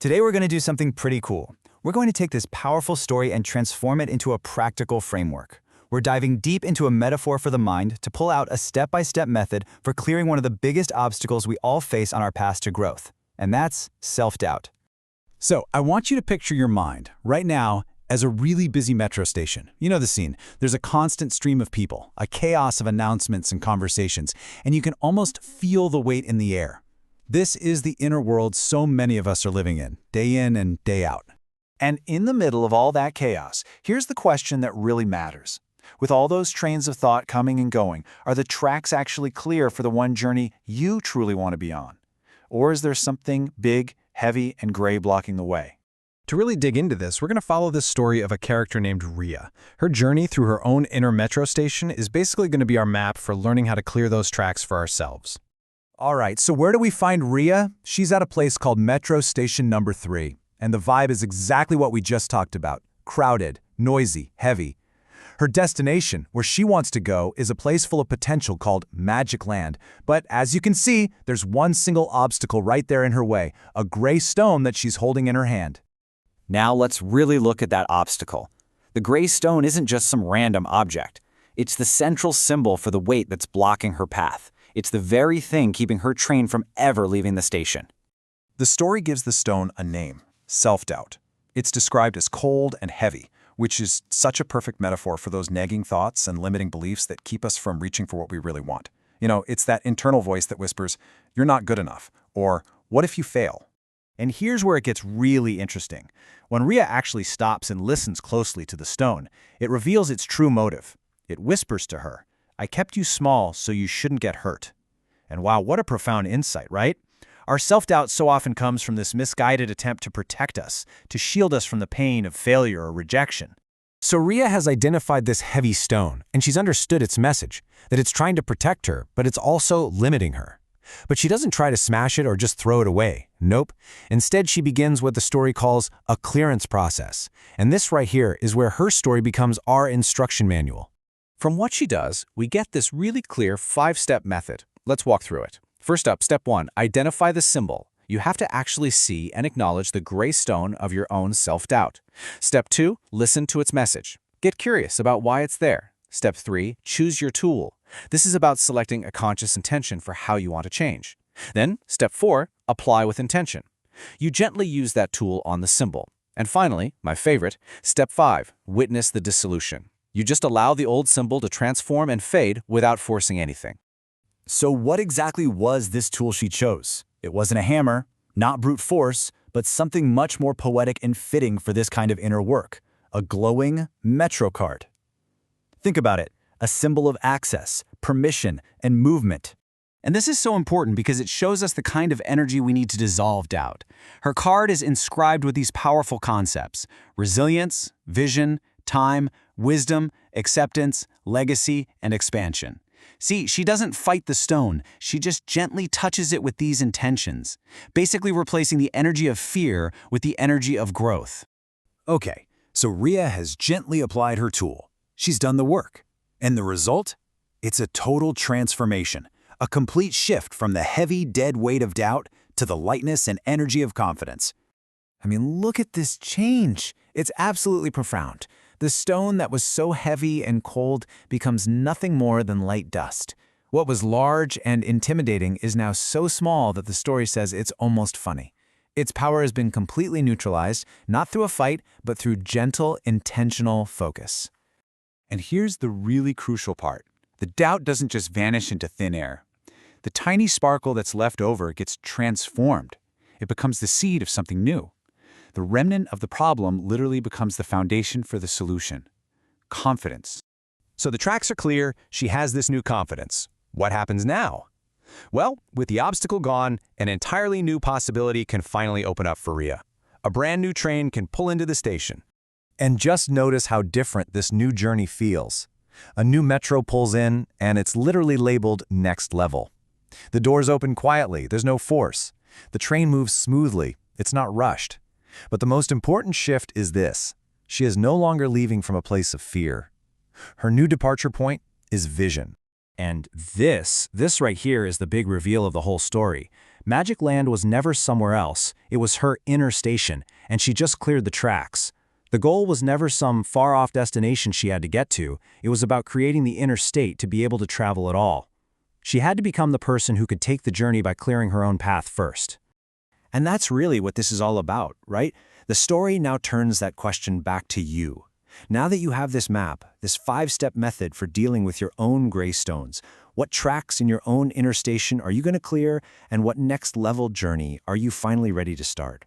Today we're going to do something pretty cool. We're going to take this powerful story and transform it into a practical framework. We're diving deep into a metaphor for the mind to pull out a step-by-step method for clearing one of the biggest obstacles we all face on our path to growth, and that's self-doubt. So, I want you to picture your mind, right now, as a really busy metro station. You know the scene. There's a constant stream of people, a chaos of announcements and conversations, and you can almost feel the weight in the air. This is the inner world so many of us are living in and day out. And in the middle of all that chaos, here's the question that really matters. With all those trains of thought coming and going, are the tracks actually clear for the one journey you truly want to be on? Or is there something big, heavy, and gray blocking the way? To really dig into this, we're going to follow this story of a character named Rhea. Her journey through her own inner metro station is basically going to be our map for learning how to clear those tracks for ourselves. All right, so where do we find Rhea? She's at a place called Metro Station Number 3, and the vibe is exactly what we just talked about. Crowded, noisy, heavy. Her destination, where she wants to go, is a place full of potential called Magic Land. But as you can see, there's one single obstacle right there in her way, a gray stone that she's holding in her hand. Now let's really look at that obstacle. The gray stone isn't just some random object. It's the central symbol for the weight that's blocking her path. It's the very thing keeping her train from ever leaving the station. The story gives the stone a name, self-doubt. It's described as cold and heavy, which is such a perfect metaphor for those nagging thoughts and limiting beliefs that keep us from reaching for what we really want. You know, it's that internal voice that whispers, "You're not good enough," or "What if you fail?" And here's where it gets really interesting. When Rhea actually stops and listens closely to the stone, it reveals its true motive. It whispers to her, "I kept you small so you shouldn't get hurt." And wow, what a profound insight, right? Our self-doubt so often comes from this misguided attempt to protect us, to shield us from the pain of failure or rejection. So Rhea has identified this heavy stone, and she's understood its message, that it's trying to protect her, but it's also limiting her. But she doesn't try to smash it or just throw it away. Nope. Instead, she begins what the story calls a clearance process. And this right here is where her story becomes our instruction manual. From what she does, we get this really clear 5-step method. Let's walk through it. First up, step 1, identify the symbol. You have to actually see and acknowledge the gray stone of your own self-doubt. Step 2, listen to its message. Get curious about why it's there. Step 3, choose your tool. This is about selecting a conscious intention for how you want to change. Then, step 4, apply with intention. You gently use that tool on the symbol. And finally, my favorite, step 5, witness the dissolution. You just allow the old symbol to transform and fade without forcing anything. So what exactly was this tool she chose? It wasn't a hammer, not brute force, but something much more poetic and fitting for this kind of inner work, a glowing Metro card. Think about it, a symbol of access, permission, and movement. And this is so important because it shows us the kind of energy we need to dissolve doubt. Her card is inscribed with these powerful concepts: resilience, vision, time, wisdom, acceptance, legacy, and expansion. See, she doesn't fight the stone, she just gently touches it with these intentions, basically replacing the energy of fear with the energy of growth. Okay, so Rhea has gently applied her tool. She's done the work. And the result? It's a total transformation, a complete shift from the heavy, dead weight of doubt to the lightness and energy of confidence. I mean, look at this change. It's absolutely profound. The stone that was so heavy and cold becomes nothing more than light dust. What was large and intimidating is now so small that the story says it's almost funny. Its power has been completely neutralized, not through a fight, but through gentle, intentional focus. And here's the really crucial part. The doubt doesn't just vanish into thin air. The tiny sparkle that's left over gets transformed. It becomes the seed of something new. The remnant of the problem literally becomes the foundation for the solution. Confidence. So the tracks are clear, she has this new confidence. What happens now? Well, with the obstacle gone, an entirely new possibility can finally open up for Rhea. A brand new train can pull into the station. And just notice how different this new journey feels. A new metro pulls in, and it's literally labeled Next Level. The doors open quietly, there's no force. The train moves smoothly, it's not rushed. But the most important shift is this. She is no longer leaving from a place of fear. Her new departure point is vision. And this right here is the big reveal of the whole story. Magic Land was never somewhere else, it was her inner station, and she just cleared the tracks. The goal was never some far-off destination she had to get to, it was about creating the inner state to be able to travel at all. She had to become the person who could take the journey by clearing her own path first. And that's really what this is all about, right? The story now turns that question back to you. Now that you have this map, this 5-step method for dealing with your own gray stones, what tracks in your own inner station are you going to clear, and what next level journey are you finally ready to start?